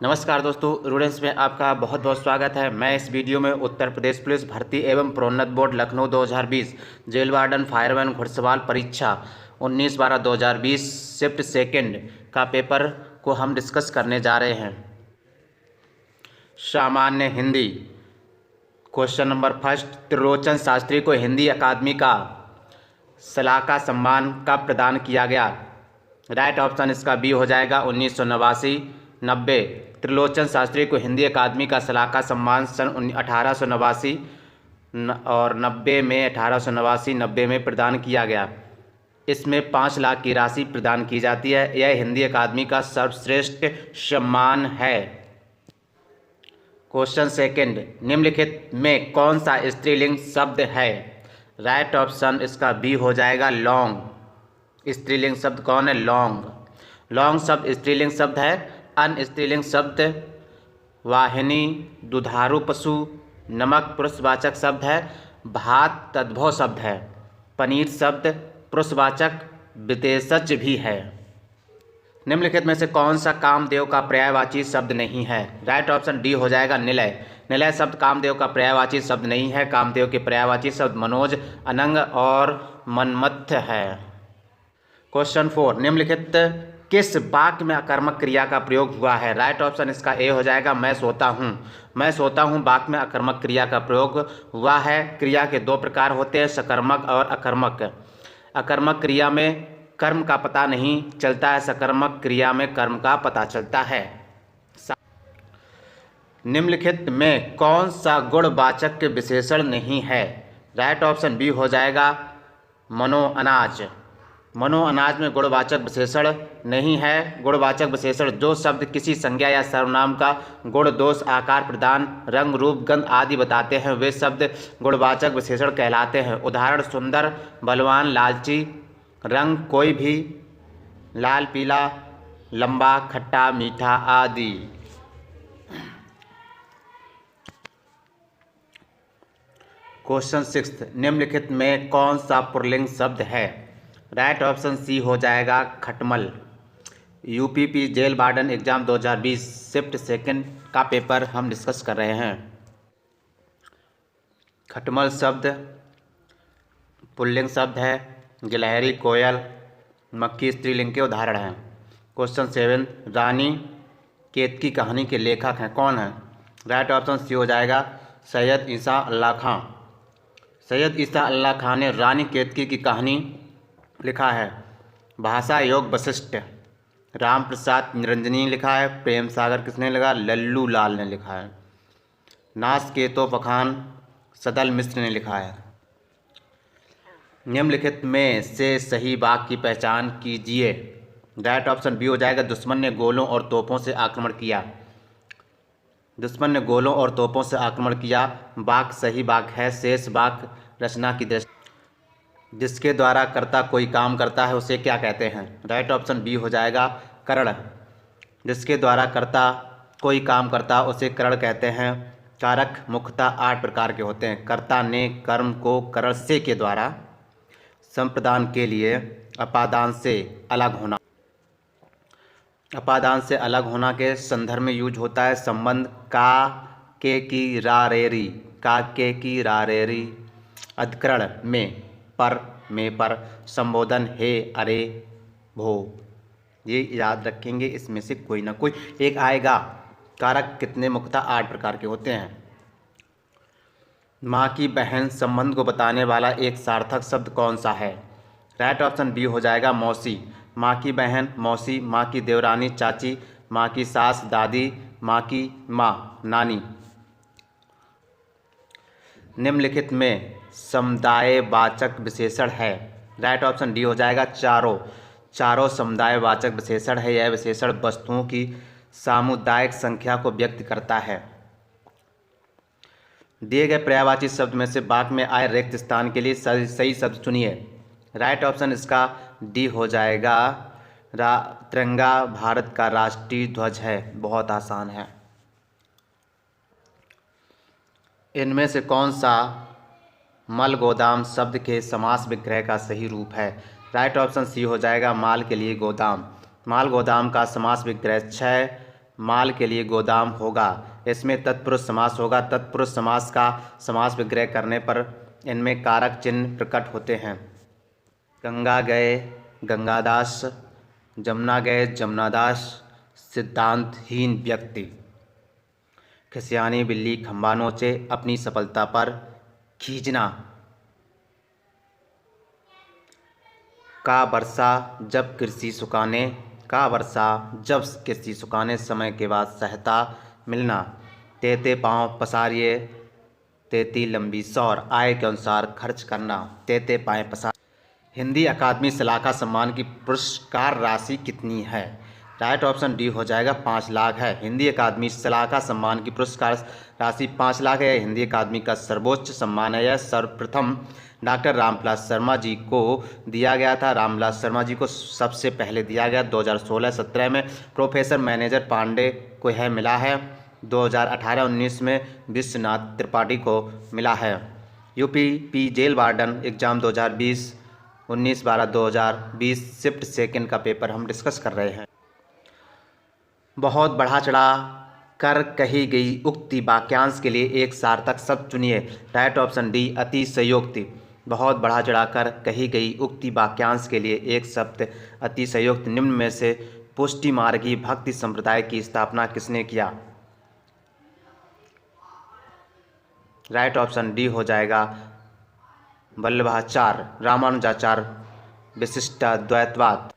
नमस्कार दोस्तों, रूडेंस में आपका बहुत बहुत स्वागत है। मैं इस वीडियो में उत्तर प्रदेश पुलिस भर्ती एवं प्रोन्नत board Lucknow 2020 jail warden fireman घुड़सवार परीक्षा 19/12/2020 शिफ्ट सेकंड का पेपर को हम डिस्कस करने जा रहे हैं। सामान्य Hindi question number first, Trilochan Shastri को हिंदी अकादमी का सलाहकार सम्मान कब प्रदान किया गया? राइट ऑप्शन इसका बी हो जाएगा 1989-90। त्रिलोचन शास्त्री को हिंदी अकादमी का सलाहकार सम्मान सन 1889 और 1889-90 में प्रदान किया गया। इसमें 5 लाख की राशि प्रदान की जाती है। यह हिंदी अकादमी का सर्वश्रेष्ठ सम्मान है। क्वेश्चन सेकंड, निम्नलिखित में कौन सा स्त्रीलिंग शब्द है? राइट ऑप्शन इसका बी हो जाएगा लॉन्ग। स्त्रीलिंग शब्द कौन है? लॉन्ग। लॉन्ग शब्द स्त्रीलिंग शब्द है। अन्य स्त्रीलिंग शब्द वाहिनी, दुधारू पशु, नमक पुरुषवाचक शब्द है, भात तद्भव शब्द है, पनीर शब्द पुरुषवाचक विशेषज भी है। निम्नलिखित में से कौन सा कामदेव का पर्यायवाची शब्द नहीं है? राइट ऑप्शन डी हो जाएगा निलय। निलय शब्द कामदेव का पर्यायवाची शब्द नहीं है। कामदेव के पर्यायवाची शब्द मनोज, अनंग और मनमथ है। क्वेश्चन 4, निम्नलिखित किस वाक्य में अकर्मक क्रिया का प्रयोग हुआ है? राइट ऑप्शन इसका ए हो जाएगा मैं सोता हूँ। मैं सोता हूँ वाक्य में अकर्मक क्रिया का प्रयोग हुआ है। क्रिया के 2 प्रकार होते हैं, सकर्मक और अकर्मक। अकर्मक क्रिया में कर्म का पता नहीं चलता है, सकर्मक क्रिया में कर्म का पता चलता है। निम्नलिखित में कौन सा गुणवाचक के विशेषण नहीं है? राइट ऑप्शन बी हो जाएगा मनो अनाज। मनो अनाज में गुणवाचक विशेषण नहीं है। गुणवाचक विशेषण जो शब्द किसी संज्ञा या सर्वनाम का गुण, दोष, आकार, प्रदान, रंग, रूप, गंध आदि बताते हैं वे शब्द गुणवाचक विशेषण कहलाते हैं। उदाहरण सुंदर, बलवान, लालची, रंग कोई भी, लाल, पीला, लंबा, खट्टा, मीठा आदि। क्वेश्चन 6, निम्नलिखित में कौन सा पुल्लिंग शब्द है? राइट ऑप्शन सी हो जाएगा खटमल। UPP jail warden exam 2020 shift second का पेपर हम डिस्कस कर रहे हैं। खटमल शब्द पुल्लिंग शब्द है। गिलहरी, कोयल, मक्खी स्त्रीलिंग के उदाहरण हैं। क्वेश्चन 7, रानी केतकी कहानी के लेखक हैं कौन है? राइट ऑप्शन सी हो जाएगा सैयद ईसा अल्लाह खां। सैयद ईसा अल्लाह खां ने रानी केतकी की कहानी लिखा है। भाषा योग वशिष्ठ। राम प्रसाद निरंजनी लिखा है। प्रेम सागर किसने लिखा? लल्लू लाल ने लिखा है। नासकेतो बखान सदल मिश्र ने लिखा है। निम्नलिखित में से सही वाक्य की पहचान कीजिए। राइट ऑप्शन बी हो जाएगा दुश्मन ने गोलों और तोपों से आक्रमण किया। दुश्मन ने गोलों और तोपों से आक्रमण किया वाक्य सही वाक्य है। शेष वाक्य रचना की दृष्टि। जिसके द्वारा कर्ता कोई काम करता है उसे क्या कहते हैं? राइट ऑप्शन बी हो जाएगा करण। जिसके द्वारा कर्ता कोई काम करता है उसे करण कहते हैं। कारक मुख्यतः 8 प्रकार के होते हैं। कर्ता ने कर्म को करण से के द्वारा संप्रदान के लिए अपादान से अलग होना। अपादान से अलग होना के संदर्भ में यूज होता है संबंध का के की रारेरी, का के की रारेरी। अधिकरण में पर, में पर, संबोधन हे, अरे, भो। ये याद रखेंगे, इसमें से कोई ना कोई एक आएगा। कारक कितने मुख्यतः 8 प्रकार के होते हैं। माँ की बहन संबंध को बताने वाला एक सार्थक शब्द कौन सा है? राइट ऑप्शन बी हो जाएगा मौसी। माँ की बहन मौसी, माँ की देवरानी चाची, माँ की सास दादी, माँ की माँ नानी। निम्नलिखित में समुदायवाचक विशेषण है। राइट ऑप्शन डी हो जाएगा चारों। चारों समुदायवाचक विशेषण है। यह विशेषण वस्तुओं की सामुदायिक संख्या को व्यक्त करता है। दिए गए पर्यायवाची शब्द में से वाक्य में आए रिक्त स्थान के लिए सही शब्द चुनिए। राइट ऑप्शन इसका डी हो जाएगा तिरंगा भारत का राष्ट्रीय ध्वज है। बहुत आसान है। इनमें से कौन सा मल गोदाम शब्द के समास विग्रह का सही रूप है? राइट ऑप्शन सी हो जाएगा माल के लिए गोदाम। माल गोदाम का समास विग्रह 6 माल के लिए गोदाम होगा। इसमें तत्पुरुष समास होगा। तत्पुरुष समास का समास विग्रह करने पर इनमें कारक चिन्ह प्रकट होते हैं। गंगा गए गंगादास, जमुना गए जमुनादास, सिद्धांतहीन व्यक्ति। खिसियानी बिल्ली खंबा नोचे, अपनी सफलता पर खींचना। का वर्षा जब कृषि सुखाने, का वर्षा जब कृषि सुखाने समय के बाद सहायता मिलना। तेते पाँव पसारिए, तेती लंबी सौर, आय के अनुसार खर्च करना। तेते पाँव पसार। हिंदी अकादमी सलाहकार सम्मान की पुरस्कार राशि कितनी है? राइट ऑप्शन डी हो जाएगा 5 लाख है। हिंदी अकादमी सलाहकार सम्मान की पुरस्कार राशि 5 लाख है। हिंदी अकादमी का सर्वोच्च सम्मान है। यह सर्वप्रथम डॉक्टर रामविलास शर्मा जी को दिया गया था। रामविलास शर्मा जी को सबसे पहले दिया गया 2016-17 में। प्रोफेसर मैनेजर पांडे को यह मिला है। 2018-19 में विश्वनाथ त्रिपाठी को मिला है। UP jail warden exam 2020 19/12/2020 shift second का पेपर हम डिस्कस कर रहे हैं। बहुत बढ़ा चढ़ा कर कही गई उक्ति वाक्यांश के लिए एक सार्थक शब्द चुनिए। राइट ऑप्शन डी अतिशयोक्ति। बहुत बढ़ा चढ़ा कर कही गई उक्ति वाक्यांश के लिए एक शब्द अतिशयोक्ति। निम्न में से पुष्टि मार्गी भक्ति संप्रदाय की स्थापना किसने किया? राइट ऑप्शन डी हो जाएगा वल्लभाचार्य। रामानुजाचार्य विशिष्टाद्वैतवाद।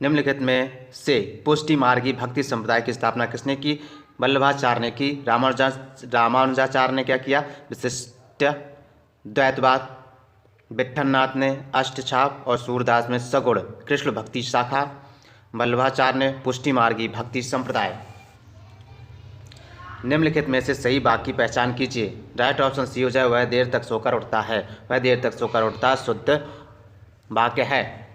निम्नलिखित में से पुष्टि मार्गी भक्ति संप्रदाय की स्थापना किसने की? वल्लभाचार्य ने की। रामानुजाचार्य ने क्या किया? विशिष्ट द्वैतवाद। विट्ठलनाथ ने अष्टछाप और सूरदास ने सगुण कृष्ण भक्ति शाखा। वल्लभाचार्य ने पुष्टि मार्गी भक्ति संप्रदाय। निम्नलिखित में से सही वाक्य की पहचान कीजिए। राइट ऑप्शन सी हो जाए वह देर तक सोकर उठता है। वह देर तक सोकर उठता शुद्ध वाक्य है।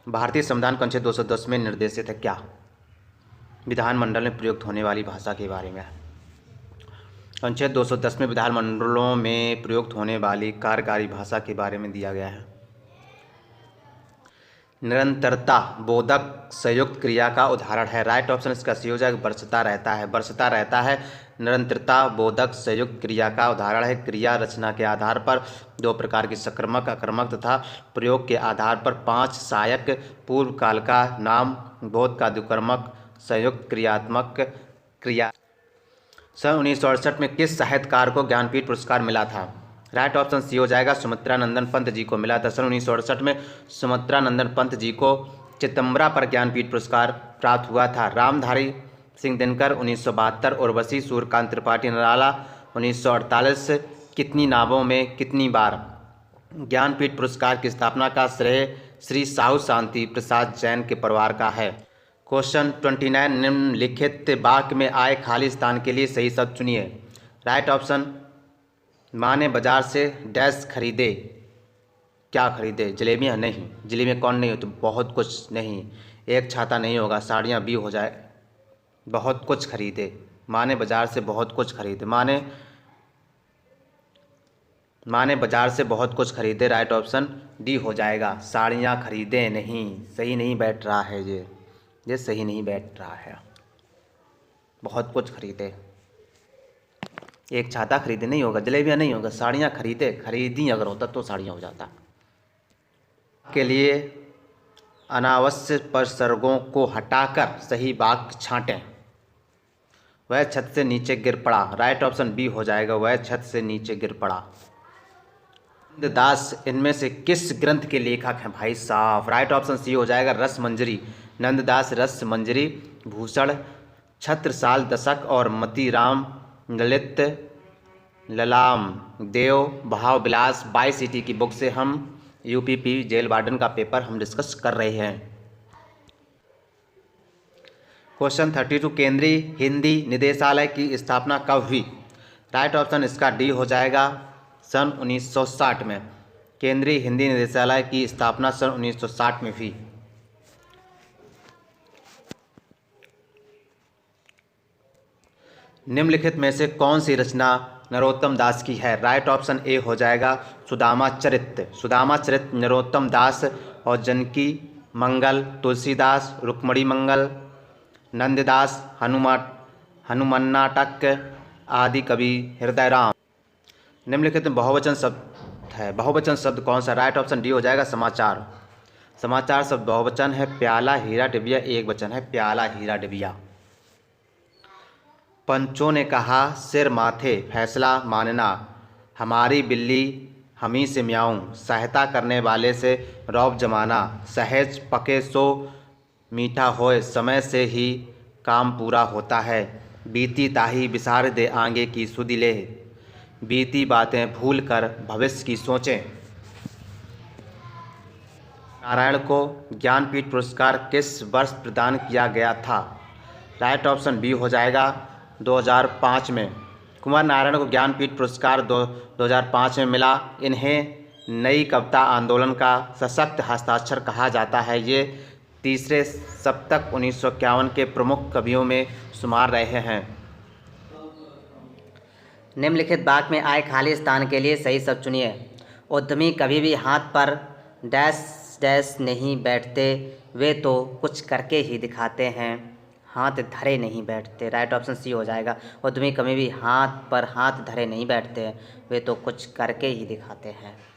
भारतीय संविधान का अनुच्छेद 210 में निर्देशित है क्या? विधानमंडल में प्रयुक्त होने वाली भाषा के बारे में। अनुच्छेद 210 में विधानमंडलों में प्रयुक्त होने वाली कार्यकारी भाषा के बारे में दिया गया है। निरंतरता बोधक संयुक्त क्रिया का उदाहरण है। राइट ऑप्शन इसका सी हो जाएगा बरसता रहता है। बरसता रहता है निरंतरता बोधक संयुक्त क्रिया का उदाहरण है। क्रिया रचना के आधार पर 2 प्रकार की सकर्मक अकर्मक तथा प्रयोग के आधार पर 5 सहायक पूर्व काल का नाम बोध का द्विकर्मक संयुक्त क्रियात्मक क्रिया। सन 1968 में किस साहित्यकार को ज्ञानपीठ पुरस्कार मिला था? राइट ऑप्शन सी हो जाएगा सुमित्रानंदन पंत जी को मिला था। सन 1968 में सुमित्रानंदन पंत जी को चितंबरा पर ज्ञानपीठ पुरस्कार प्राप्त हुआ था। रामधारी सिंह दिनकर 1972, उर्वशी सूर्यकांत त्रिपाठी निराला 1948 कितनी नावों में कितनी बार? ज्ञानपीठ पुरस्कार की स्थापना का श्रेय श्री साहू शांति प्रसाद जैन के परिवार का है। क्वेश्चन 29 निम्नलिखित वाक्य में आए खाली स्थान के लिए सही शब्द चुनिए। राइट ऑप्शन माँ ने बाजार से डैश खरीदे। क्या खरीदे? जलेबियाँ नहीं। जलेबियाँ कौन नहीं होती? बहुत कुछ नहीं। एक छाता नहीं होगा, साड़ियाँ भी हो जाए। बहुत कुछ खरीदे। माँ ने बाजार से बहुत कुछ खरीदे। माँ ने बाजार से बहुत कुछ खरीदे। राइट ऑप्शन डी हो जाएगा साड़ियाँ खरीदे नहीं। सही नहीं बैठ रहा है ये सही नहीं बैठ रहा है। बहुत कुछ खरीदे। एक छाता खरीदे नहीं होगा, जलेबियाँ नहीं होगा, साड़ियाँ खरीदी अगर होता तो साड़ियाँ हो जाता। के लिए अनावश्यक प्रसर्गों को हटाकर सही वाक्य छांटें। वह छत से नीचे गिर पड़ा। राइट ऑप्शन बी हो जाएगा वह छत से नीचे गिर पड़ा। नंददास इनमें से किस ग्रंथ के लेखक हैं भाई साहब? राइट ऑप्शन सी हो जाएगा रस मंजरी। नंददास रस मंजरी, भूषण, छत्रसाल दशक और मतीराम ललित ललाम देव भाव विलास 22 सिटी की बुक से हम यूपी जेल वार्डन का पेपर हम डिस्कस कर रहे हैं। क्वेश्चन 32 केंद्रीय हिंदी निदेशालय की स्थापना कब हुई? राइट ऑप्शन इसका डी हो जाएगा सन 1960 में। केंद्रीय हिंदी निदेशालय की स्थापना सन 1960 में हुई। निम्नलिखित में से कौन सी रचना नरोत्तम दास की है? राइट ऑप्शन ए हो जाएगा सुदामा चरित्र। सुदामा चरित्र नरोत्तम दास और जानकी मंगल, तुलसीदास, रुक्मणी मंगल, नंददास, हनुमन्नाटक आदि कवि हृदयराम। निम्नलिखित में बहुवचन शब्द है। बहुवचन शब्द कौन सा? राइट ऑप्शन डी हो जाएगा समाचार। समाचार शब्द बहुवचन है। प्याला, हीरा, डिबिया एक वचन है। प्याला, हीरा, डिबिया। पंचों ने कहा सिर माथे फैसला मानना, हमारी बिल्ली हमी से म्याऊं, सहायता करने वाले से रौब जमाना, सहज पके सो मीठा होए, समय से ही काम पूरा होता है, बीती ताही बिसार दे आगे की सुधि ले, बीती बातें भूल कर भविष्य की सोचें। नारायण को ज्ञानपीठ पुरस्कार किस वर्ष प्रदान किया गया था? राइट ऑप्शन बी हो जाएगा 2005 में। कुमार नारायण को ज्ञानपीठ पुरस्कार 2005 में मिला। इन्हें नई कविता आंदोलन का सशक्त हस्ताक्षर कहा जाता है। ये तीसरे सप्तक 1951 के प्रमुख कवियों में शुमार रहे हैं। निम्नलिखित वाक्य में आए खाली स्थान के लिए सही शब्द चुनिए। उद्यमी कभी भी हाथ पर डैश डैश नहीं बैठते, वे तो कुछ करके ही दिखाते हैं, हाथ धरे नहीं बैठते। राइट ऑप्शन सी हो जाएगा। उद्यमी कभी भी हाथ पर हाथ धरे नहीं बैठते, वे तो कुछ करके ही दिखाते हैं।